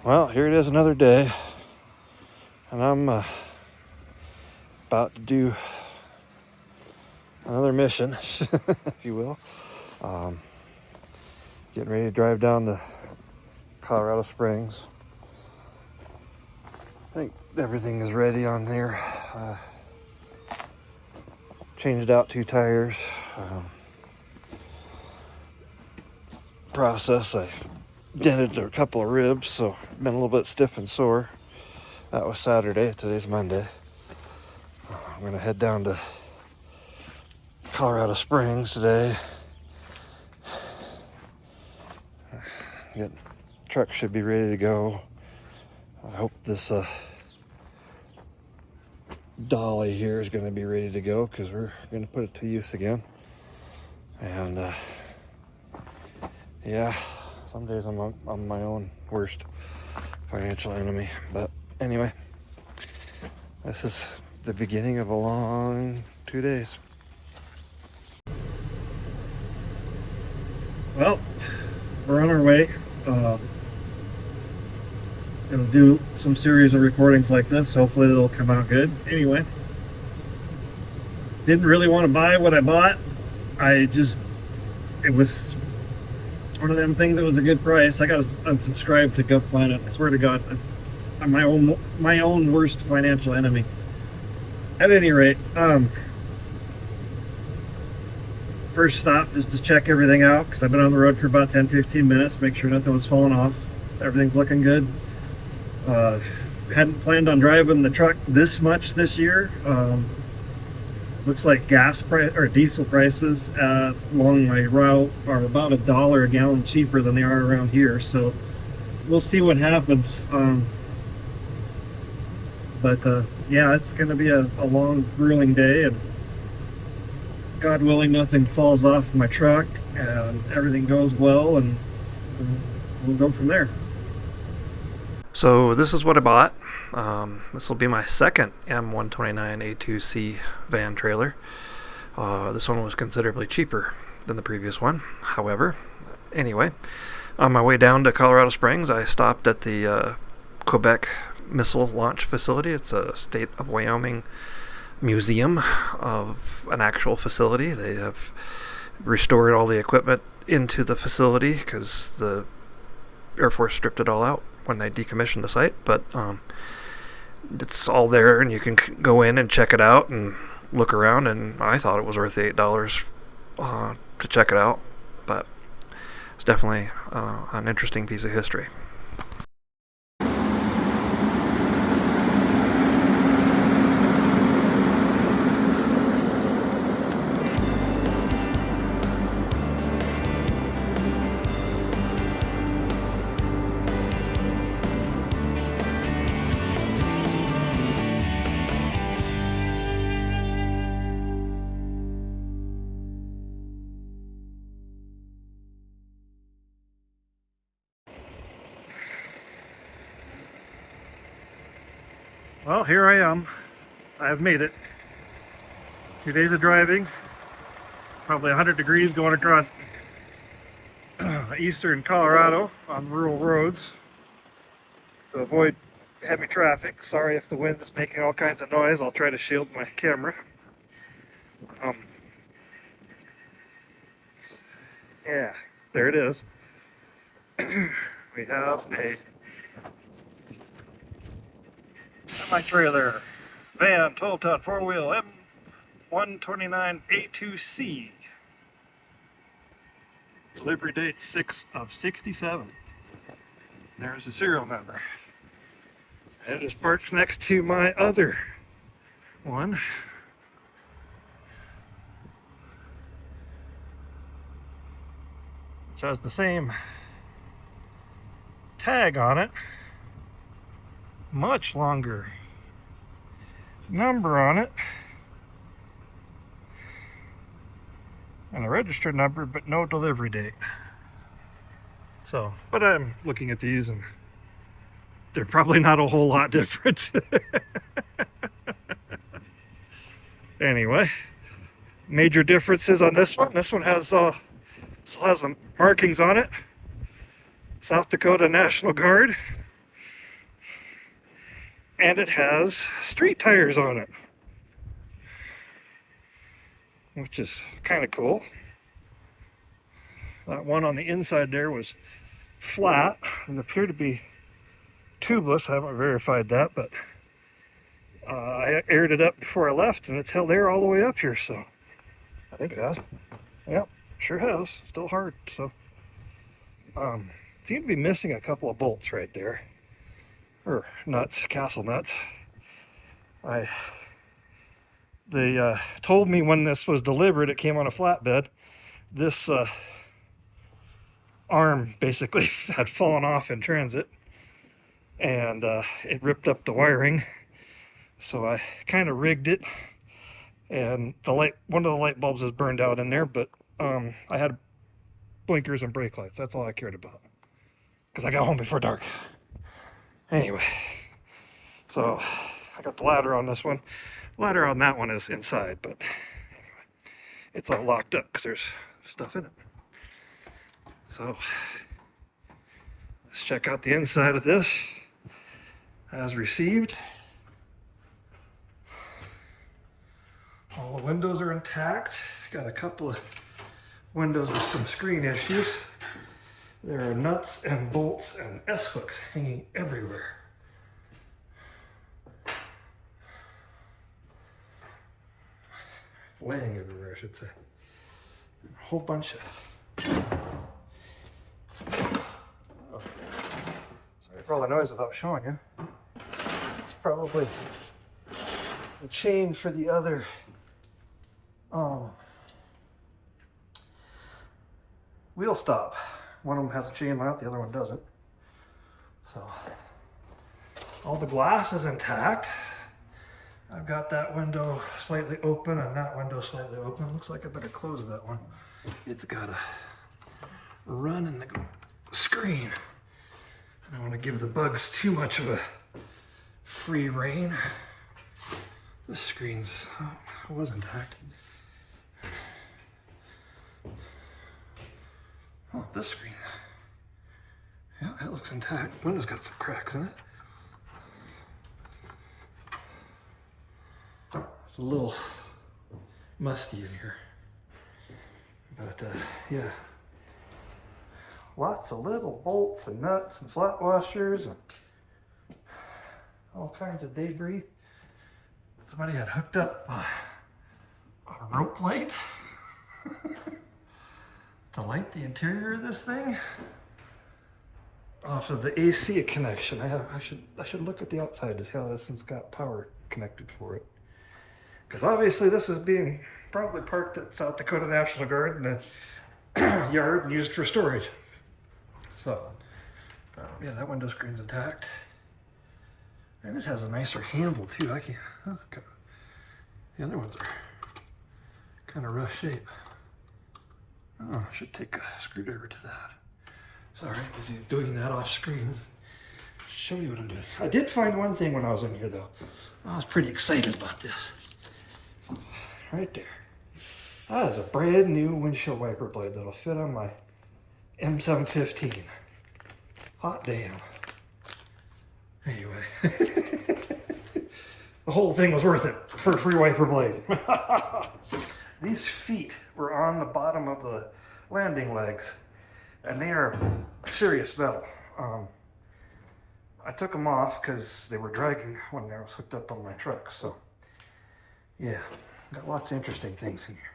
Well, here it is, another day, and I'm about to do another mission, if you will. Getting ready to drive down to Colorado Springs. I think everything is ready on there. Changed out 2 tires. Process, I dented a couple of ribs, so been a little bit stiff and sore. That was Saturday. Today's Monday. I'm gonna head down to Colorado Springs today. Truck should be ready to go. I hope this dolly here is going to be ready to go, because we're going to put it to use again. And yeah, some days I'm my own worst financial enemy. But anyway, this is the beginning of a long 2 days. Well, we're on our way. Gonna do some series of recordings like this. Hopefully they'll come out good. Anyway, didn't really want to buy what I bought. It was one of them things that was a good price. I got unsubscribed to govplanet. I swear to God, I'm my own worst financial enemy. At any rate, first stop just to check everything out, because I've been on the road for about 10-15 minutes, make sure nothing was falling off. Everything's looking good. Hadn't planned on driving the truck this much this year. Looks like gas price or diesel prices along my route are about $1 a gallon cheaper than they are around here, so we'll see what happens. But yeah, it's going to be a long, grueling day, and God willing, nothing falls off my truck and everything goes well, and we'll go from there. So this is what I bought. This will be my second M129ac2 van trailer. This one was considerably cheaper than the previous one. However, anyway, on my way down to Colorado Springs, I stopped at the Quebec Missile Launch Facility. It's a state of Wyoming museum of an actual facility. They have restored all the equipment into the facility because the Air Force stripped it all out when they decommissioned the site, but it's all there, and you can go in and check it out and look around, and I thought it was worth the $8 to check it out, but it's definitely an interesting piece of history. Well, here I am. I have made it. 2 days of driving, probably 100 degrees going across eastern Colorado on rural roads to avoid heavy traffic. Sorry if the wind is making all kinds of noise. I'll try to shield my camera. Yeah, there it is. We have a semi-trailer, van, 12-ton, 4-wheel, M129ac2. Delivery date 6/67. There's the serial number. And it is parked next to my other one. Which has the same tag on it. Much longer number on it, and a registered number, but no delivery date. So, but I'm looking at these, and they're probably not a whole lot different. Anyway, major differences on this one. This one has still has the markings on it. South Dakota National Guard. And it has street tires on it, which is kind of cool. That one on the inside there was flat. It appeared to be tubeless. I haven't verified that, but I aired it up before I left, and it's held air all the way up here, so I think it has. Yep, sure has. Still hard, so. Seem to be missing a couple of bolts right there. Or nuts, castle nuts. They told me when this was delivered, it came on a flatbed. This arm basically had fallen off in transit, and it ripped up the wiring. So I kind of rigged it, and one of the light bulbs is burned out in there, but I had blinkers and brake lights. That's all I cared about, because I got home before dark. Anyway, so I got the ladder on this one. Ladder on that one is inside, but anyway, it's all locked up because there's stuff in it. So let's check out the inside of this. As received. All the windows are intact. Got a couple of windows with some screen issues. There are nuts and bolts and S-hooks hanging everywhere. Laying everywhere, I should say. A whole bunch of... Oh. Sorry for all the noise without showing you. It's probably the chain for the other wheel stop. One of them has a chain mount, the other one doesn't. So all the glass is intact. I've got that window slightly open and that window slightly open. Looks like I better close that one. It's got a run in the screen. I don't want to give the bugs too much of a free rein. This screen's was intact. Oh, this screen. Yeah, it looks intact. Window's got some cracks in it. It's a little musty in here. But yeah. Lots of little bolts and nuts and flat washers and all kinds of debris. Somebody had hooked up a rope light to light the interior of this thing off of the AC connection. I should look at the outside to see how this one's got power connected for it. Because obviously this is being probably parked at South Dakota National Guard in the yard and used for storage. So, yeah, that window screen's intact. And it has a nicer handle too. The other ones are kind of rough shape. Oh, I should take a screwdriver to that. Sorry, I'm busy doing that off screen. Show you what I'm doing. I did find one thing when I was in here though. I was pretty excited about this. Right there. That is a brand new windshield wiper blade that'll fit on my M129ac2. Hot damn. Anyway. The whole thing was worth it for a free wiper blade. These feet were on the bottom of the landing legs, and they are serious metal. I took them off because they were dragging when I was hooked up on my truck. So, yeah, got lots of interesting things in here.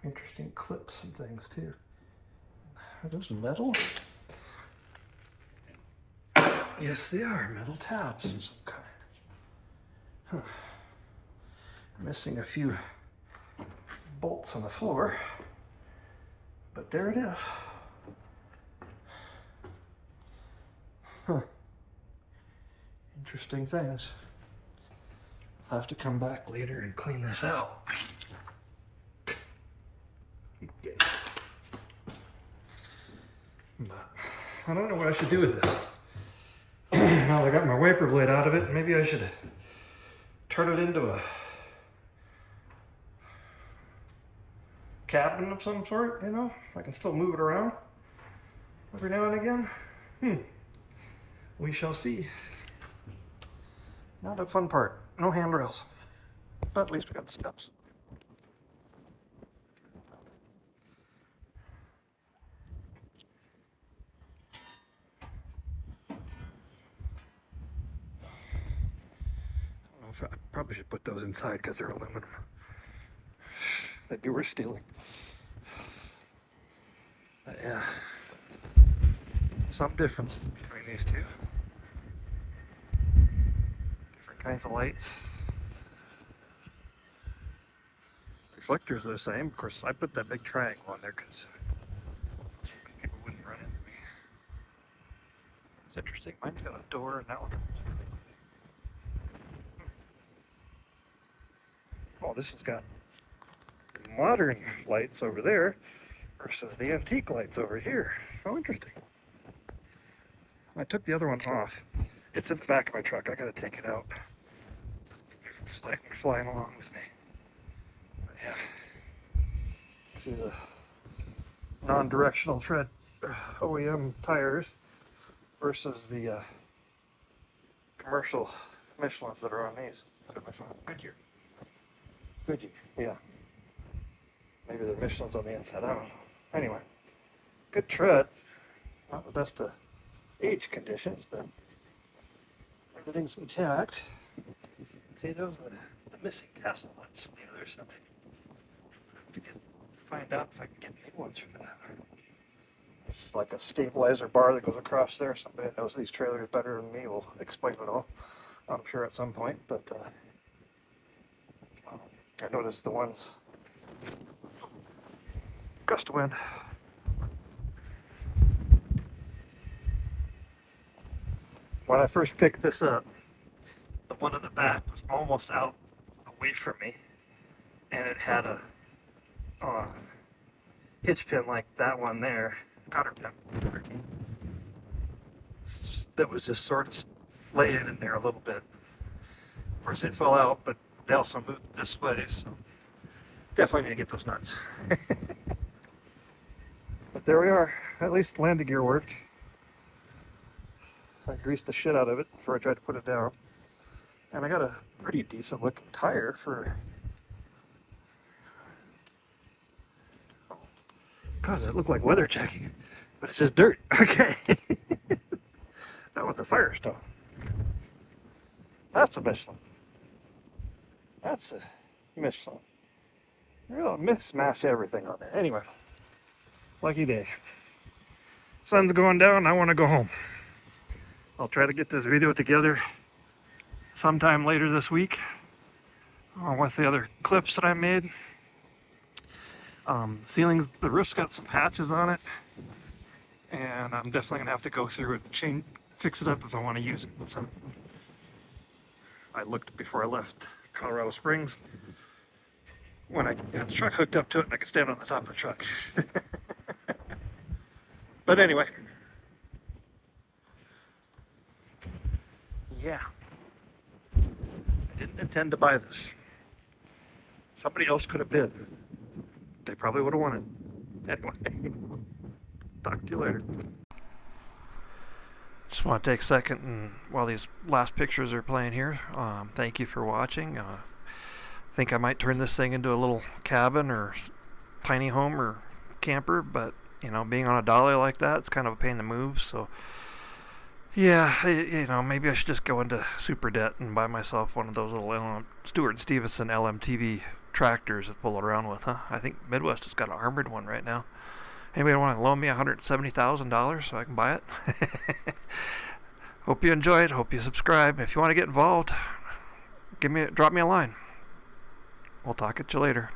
Interesting clips and things too. Are those metal? Yes, they are metal tabs of some kind. Huh. Missing a few bolts on the floor, but there it is. Huh. Interesting things. I'll have to come back later and clean this out. But I don't know what I should do with this. Now that I got my wiper blade out of it, maybe I should turn it into a cabin of some sort, you know? I can still move it around every now and again. We shall see. Not a fun part. No handrails. But at least we got the steps. I don't know if I probably should put those inside because they're aluminum. They'd be worth stealing. But yeah. Some difference between these two. Different kinds of lights. Reflectors are the same. Of course, I put that big triangle on there because people wouldn't run into me. It's interesting. Mine's got a door and that one. Oh, this has got modern lights over there versus the antique lights over here. How interesting. I took the other one off. It's in the back of my truck. I gotta take it out. It's flying along with me. But yeah. See the non-directional tread OEM tires versus the commercial Michelins that are on these. Goodyear. Goodyear, yeah. Maybe they're Michelin's on the inside, I don't know. Anyway, good tread. Not the best of age conditions, but everything's intact. See, those are the missing castle nuts on the other side. I have to find out if I can get new ones for that. It's like a stabilizer bar that goes across there. Somebody that knows these trailers better than me will explain it all, I'm sure, at some point. But I noticed the ones, gust of wind. When I first picked this up, the one in the back was almost out away from me, and it had a hitch pin like that one there, cotter pin. That was just sort of laying in there a little bit. Of course, it fell out, but they also moved this way, so definitely need to get those nuts. But there we are. At least the landing gear worked. I greased the shit out of it before I tried to put it down. And I got a pretty decent looking tire for... God, that looked like weather checking. But it's just dirt. Okay. That one's a Firestone. That's a Michelin. That's a Michelin. Real mismatch everything on there. Anyway. Lucky day. Sun's going down. I want to go home. I'll try to get this video together sometime later this week with the other clips that I made. Ceilings, the roof's got some patches on it, and I'm definitely gonna have to go through and fix it up if I want to use it. So I looked before I left Colorado Springs when I got the truck hooked up to it and I could stand on the top of the truck. But anyway. Yeah, I didn't intend to buy this. Somebody else could have bid. They probably would have won it. Anyway, talk to you later. Just want to take a second, and while these last pictures are playing here, thank you for watching. I think I might turn this thing into a little cabin or tiny home or camper, but you know, being on a dolly like that, it's kind of a pain to move, so yeah, you know, maybe I should just go into super debt and buy myself one of those little Stewart & Stevenson LMTV tractors to pull it around with, huh? I think Midwest has got an armored one right now. Anybody want to loan me $170,000 so I can buy it? Hope you enjoy it. Hope you subscribe. If you want to get involved, drop me a line. We'll talk at you later.